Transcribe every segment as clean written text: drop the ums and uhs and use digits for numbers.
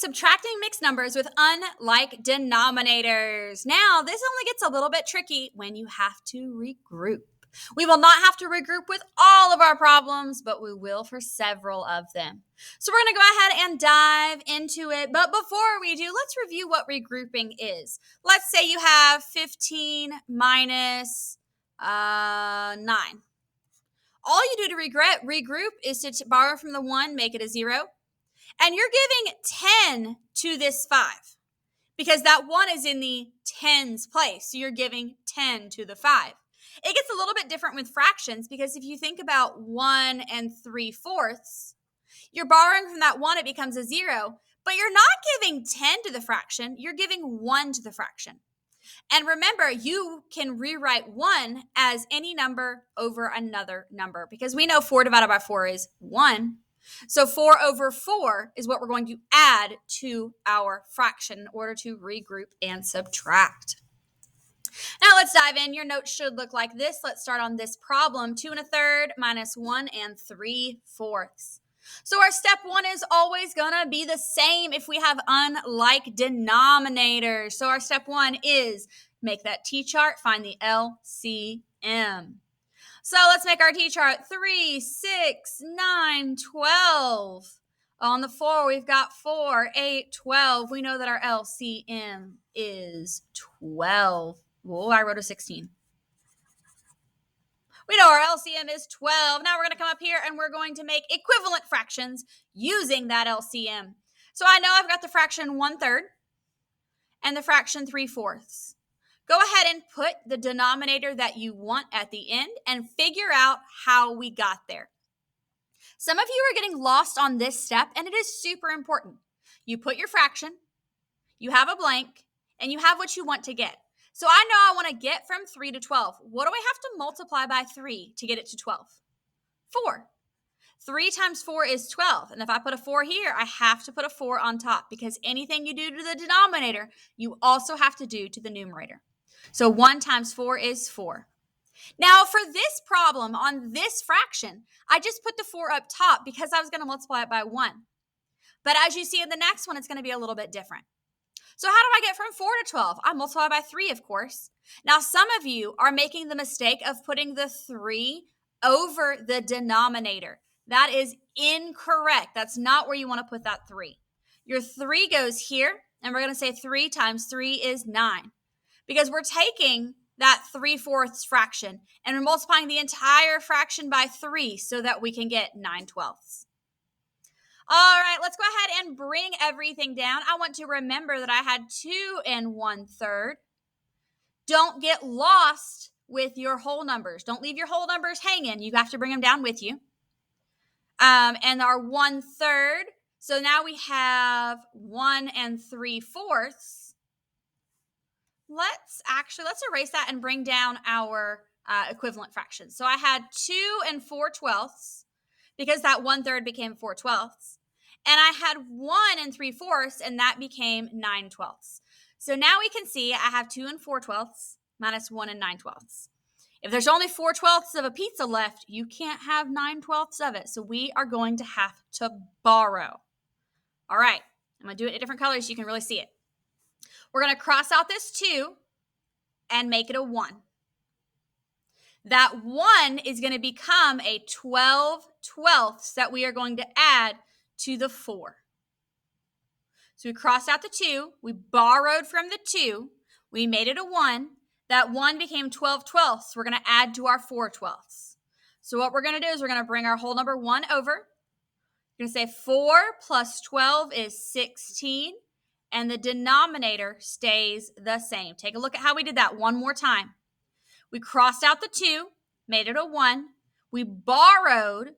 subtracting mixed numbers with unlike denominators. Now, this only gets a little bit tricky when you have to regroup. We will not have to regroup with all of our problems, but we will for several of them. So we're going to go ahead and dive into it. But before we do, let's review what regrouping is. Let's say you have 15 minus 9. All you do to regroup is to borrow from the 1, make it a 0. And you're giving 10 to this 5 because that 1 is in the tens place. So you're giving 10 to the 5. It gets a little bit different with fractions because if you think about 1 and 3/4, you're borrowing from that 1, it becomes a 0, but you're not giving 10 to the fraction, you're giving 1 to the fraction. And remember, you can rewrite 1 as any number over another number because we know 4 divided by 4 is 1. So 4 over 4 is what we're going to add to our fraction in order to regroup and subtract. Now let's dive in. Your notes should look like this. Let's start on this problem. 2 1/3 minus 1 3/4. So our step 1 is always going to be the same if we have unlike denominators. So our step 1 is make that T-chart, find the LCM. So let's make our T-chart 3, 6, 9, 12. On the 4, we've got 4, 8, 12. We know that our LCM is 12. Whoa, I wrote a 16. We know our LCM is 12. Now we're going to come up here and we're going to make equivalent fractions using that LCM. So I know I've got the fraction 1/3 and the fraction 3/4. Go ahead and put the denominator that you want at the end and figure out how we got there. Some of you are getting lost on this step, and it is super important. You put your fraction, you have a blank, and you have what you want to get. So I know I want to get from 3 to 12. What do I have to multiply by 3 to get it to 12? 4. 3 times 4 is 12. And if I put a 4 here, I have to put a 4 on top because anything you do to the denominator, you also have to do to the numerator. So 1 times 4 is 4. Now for this problem on this fraction, I just put the 4 up top because I was going to multiply it by 1. But as you see in the next one, it's going to be a little bit different. So how do I get from 4 to 12? I multiply by 3, of course. Now some of you are making the mistake of putting the 3 over the denominator. That is incorrect. That's not where you want to put that 3. Your 3 goes here, and we're going to say 3 times 3 is 9. Because we're taking that 3/4 fraction and we're multiplying the entire fraction by 3 so that we can get 9/12. All right, let's go ahead and bring everything down. I want to remember that I had 2 1/3. Don't get lost with your whole numbers. Don't leave your whole numbers hanging. You have to bring them down with you. And our 1/3. So now we have 1 3/4. Let's erase that and bring down our equivalent fractions. So I had 2 4/12 because that 1/3 became 4/12. And I had 1 3/4 and that became 9/12. So now we can see I have 2 4/12 minus 1 9/12. If there's only 4/12 of a pizza left, you can't have 9/12 of it. So we are going to have to borrow. All right, I'm going to do it in different colors so you can really see it. We're going to cross out this 2 and make it a 1. That 1 is going to become a 12/12 that we are going to add to the 4. So we crossed out the 2. We borrowed from the 2. We made it a 1. That 1 became 12/12. We're going to add to our 4/12. So what we're going to do is we're going to bring our whole number 1 over. We're going to say 4 plus 12 is 16. And the denominator stays the same. Take a look at how we did that one more time. We crossed out the 2, made it a 1. We borrowed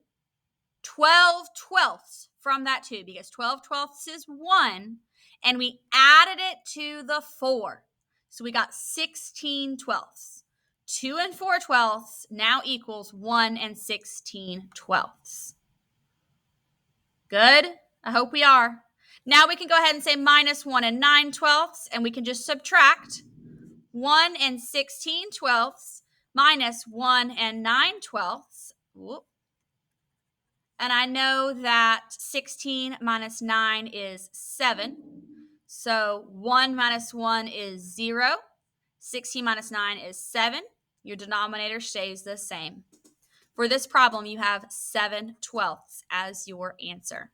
12/12 from that 2 because 12/12 is 1. And we added it to the 4. So we got 16/12. 2 4/12 now equals 1 16/12. Good? I hope we are. Now we can go ahead and say minus 1 9/12, and we can just subtract 1 16/12 minus 1 9/12. Whoop. And I know that 16 minus 9 is 7. So 1 minus 1 is 0. 16 minus 9 is 7. Your denominator stays the same. For this problem, you have 7/12 as your answer.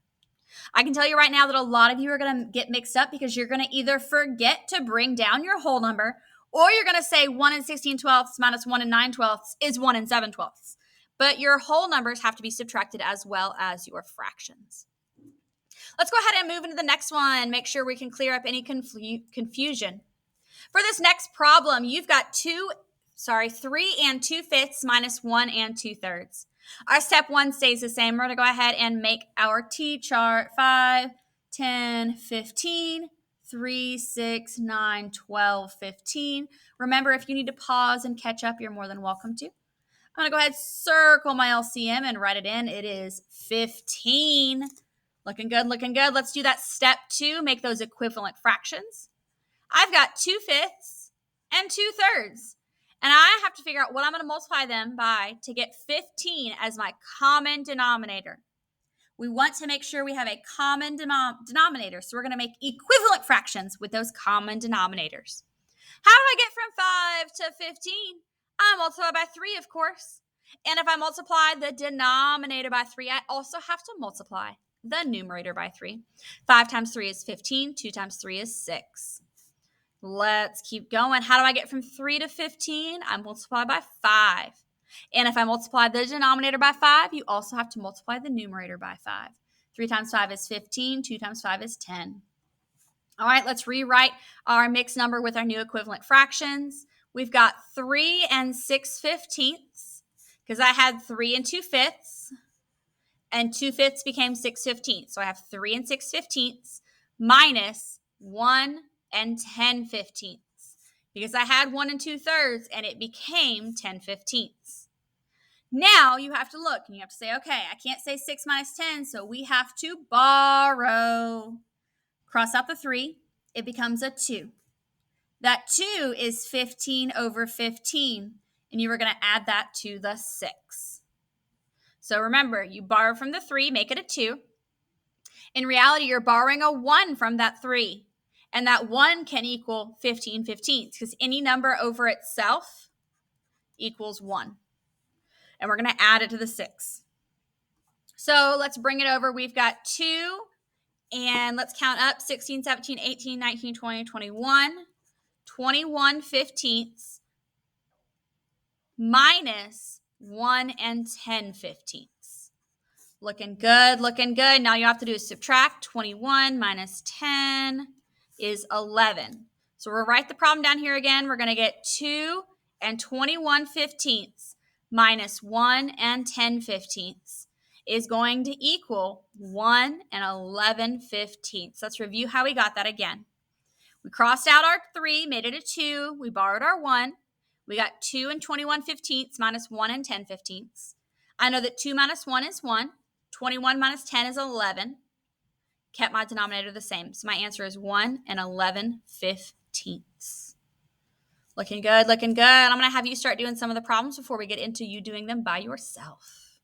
I can tell you right now that a lot of you are going to get mixed up because you're going to either forget to bring down your whole number, or you're going to say 1 and 16/12 minus 1 and 9/12 is 1 and 7/12. But your whole numbers have to be subtracted as well as your fractions. Let's go ahead and move into the next one. Make sure we can clear up any confusion. For this next problem, you've got 3 2/5 minus 1 2/3. Our step 1 stays the same. We're going to go ahead and make our T-chart 5, 10, 15, 3, 6, 9, 12, 15. Remember, if you need to pause and catch up, you're more than welcome to. I'm going to go ahead and circle my LCM and write it in. It is 15. Looking good, looking good. Let's do that step 2, make those equivalent fractions. I've got 2/5 and 2/3. And I have to figure out what I'm going to multiply them by to get 15 as my common denominator. We want to make sure we have a common denominator. So we're going to make equivalent fractions with those common denominators. How do I get from 5 to 15? I multiply by 3, of course. And if I multiply the denominator by 3, I also have to multiply the numerator by 3. 5 times 3 is 15. 2 times 3 is 6. Let's keep going. How do I get from 3 to 15? I multiply by 5. And if I multiply the denominator by 5, you also have to multiply the numerator by 5. 3 times 5 is 15. 2 times 5 is 10. All right, let's rewrite our mixed number with our new equivalent fractions. We've got 3 and 6/15 because I had 3 and 2/5, and 2/5 became 6/15. So I have 3 and 6/15 minus 1 and 10/15 because I had 1 and 2/3 and it became 10/15. Now you have to look and you have to say, okay, I can't say 6 minus 10, so we have to borrow. Cross out the 3, it becomes a 2. That 2 is 15 over 15, and you were going to add that to the 6. So remember, you borrow from the 3, make it a 2. In reality, you're borrowing a 1 from that 3, and that 1 can equal 15/15 because any number over itself equals 1. And we're going to add it to the 6. So let's bring it over. We've got 2, and let's count up 16, 17, 18, 19, 20, 21. 21/15 minus 1 and 10/15. Looking good, looking good. Now you have to do is subtract. 21 minus 10 is 11. So we'll write the problem down here again. We're going to get 2 and 21/15 minus 1 and 10/15 is going to equal 1 and 11/15. Let's review how we got that again. We crossed out our 3, made it a 2. We borrowed our 1. We got 2 and 21/15 minus 1 and 10/15. I know that 2 minus 1 is 1. 21 minus 10 is 11. Kept my denominator the same. So my answer is 1 and 11/15. Looking good, looking good. I'm going to have you start doing some of the problems before we get into you doing them by yourself.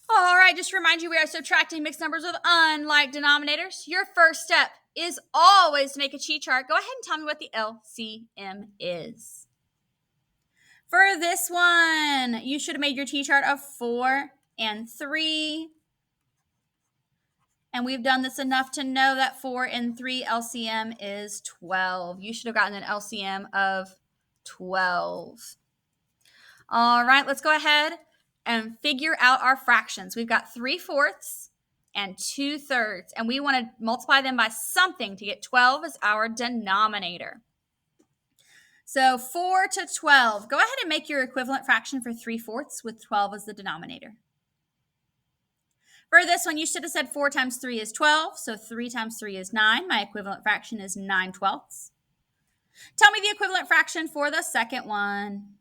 All right, just to remind you, we are subtracting mixed numbers with unlike denominators. Your first step is always to make a cheat chart. Go ahead and tell me what the LCM is. For this one, you should have made your T-chart of 4 and 3. And we've done this enough to know that 4 and 3 LCM is 12. You should have gotten an LCM of 12. All right, let's go ahead and figure out our fractions. We've got 3/4 and 2/3, and we want to multiply them by something to get 12 as our denominator. So 4 to 12. Go ahead and make your equivalent fraction for 3/4 with 12 as the denominator. For this one, you should have said 4 times 3 is 12, so 3 times 3 is 9. My equivalent fraction is 9/12. Tell me the equivalent fraction for the second one.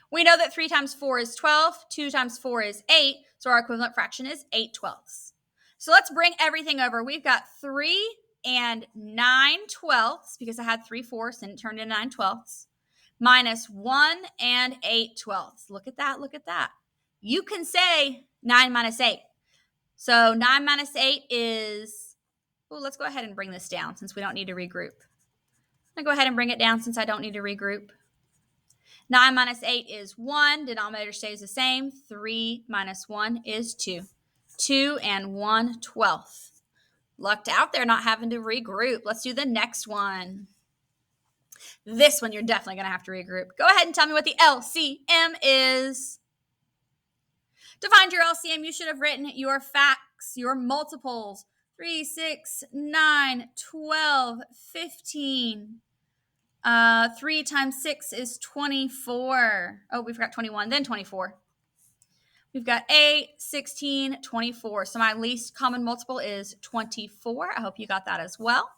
We know that 3 times 4 is 12, 2 times 4 is 8, so our equivalent fraction is 8/12. So let's bring everything over. We've got 3 and 9/12 because I had 3/4 and it turned into 9/12 minus 1 and 8/12. Look at that, look at that. you can say 9 minus 8. So 9 minus 8 is, let's go ahead and bring this down since we don't need to regroup. I'm going to go ahead and bring it down since I don't need to regroup. 9 minus 8 is 1. Denominator stays the same. 3 minus 1 is 2. 2 and 1/12. Lucked out there not having to regroup. Let's do the next one. This one you're definitely going to have to regroup. Go ahead and tell me what the LCM is. To find your LCM, you should have written your facts, your multiples. 3, 6, 9, 12, 15. 3 times 6 is 24. Oh, we forgot 21, then 24. We've got 8, 16, 24. So my least common multiple is 24. I hope you got that as well.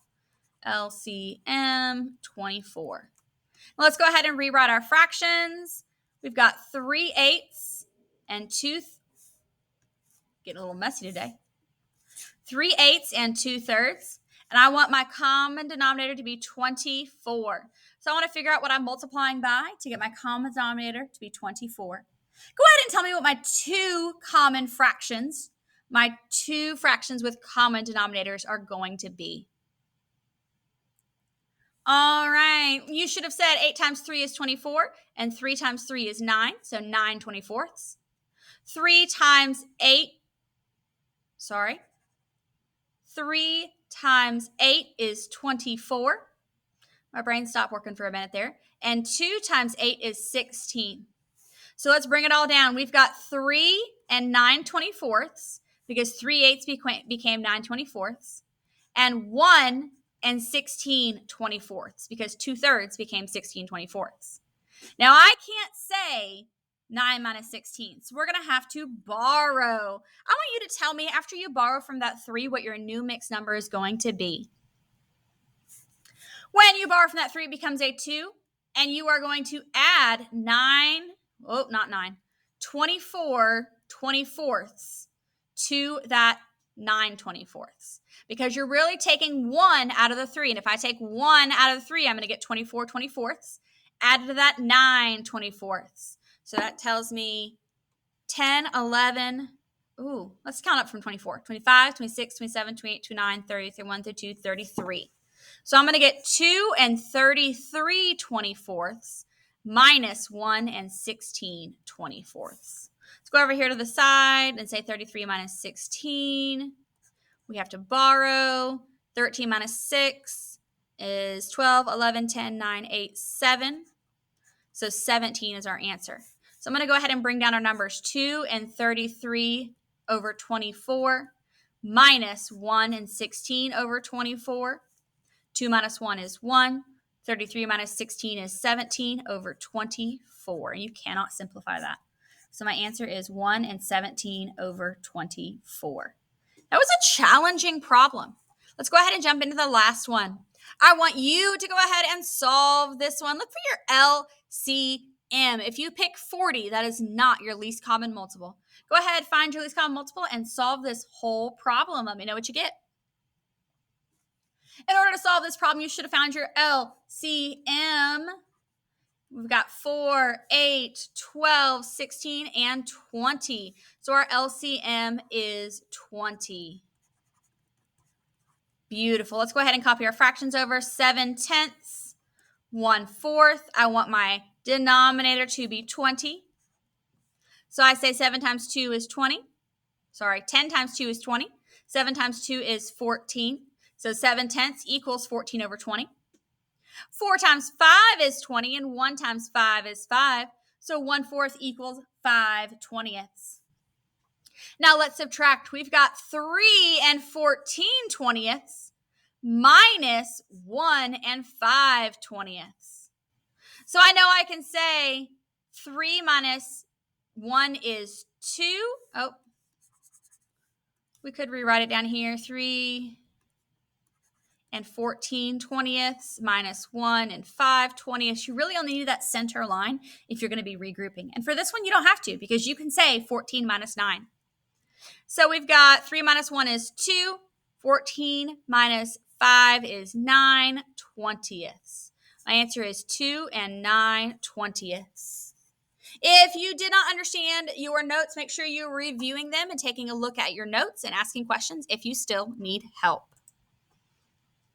LCM 24. Now let's go ahead and rewrite our fractions. We've got 3/8 and 2. Getting a little messy today. 3/8 and 2/3. And I want my common denominator to be 24. So I want to figure out what I'm multiplying by to get my common denominator to be 24. Go ahead and tell me what my two fractions with common denominators are going to be. All right. You should have said 8 times 3 is 24, and 3 times 3 is 9, so 9/24. 3 times 8 is 24. My brain stopped working for a minute there. And 2 times 8 is 16. So let's bring it all down. We've got 3 and 9/24 because 3/8 became 9/24, and 1 and 16/24 because 2/3 became 16/24. Now I can't say 9 minus 16, so we're going to have to borrow. I want you to tell me after you borrow from that 3 what your new mixed number is going to be. When you borrow from that 3, it becomes a 2, and you are going to add 24/24 to that 9/24 because you're really taking 1 out of the 3. And if I take 1 out of the 3, I'm going to get 24/24 added to that 9/24. So that tells me 10, 11. Let's count up from 24. 25, 26, 27, 28, 29, 30, 31, 32, 33. So I'm going to get 2 and 33/24 minus 1 and 16/24. Let's go over here to the side and say 33 minus 16. We have to borrow. 13 minus 6 is 12, 11, 10, 9, 8, 7. So 17 is our answer. So I'm going to go ahead and bring down our numbers. 2 and 33/24 minus 1 and 16/24. 2 minus 1 is 1. 33 minus 16 is 17/24. And you cannot simplify that. So my answer is 1 and 17/24. That was a challenging problem. Let's go ahead and jump into the last one. I want you to go ahead and solve this one. Look for your LCM. If you pick 40, that is not your least common multiple. Go ahead, find your least common multiple, and solve this whole problem. Let me know what you get. In order to solve this problem, you should have found your LCM. We've got 4, 8, 12, 16, and 20. So our LCM is 20. Beautiful. Let's go ahead and copy our fractions over. 7/10, 1/4. I want my denominator to be 20. So I say 7 times 2 is 20. 10 times 2 is 20. 7 times 2 is 14. So 7/10 equals 14/20. 4 times 5 is 20, and 1 times 5 is 5. So 1/4 equals 5/20. Now let's subtract. We've got 3 and 14/20 minus 1 and 5/20. So I know I can say 3 minus 1 is 2. We could rewrite it down here. 3 and 14/20 minus 1 and 5/20. You really only need that center line if you're going to be regrouping. And for this one, you don't have to because you can say 14 minus 9. So we've got 3 minus 1 is 2. 14 minus 5 is 9/20. My answer is 2 and 9/20. If you did not understand your notes, make sure you're reviewing them and taking a look at your notes and asking questions if you still need help.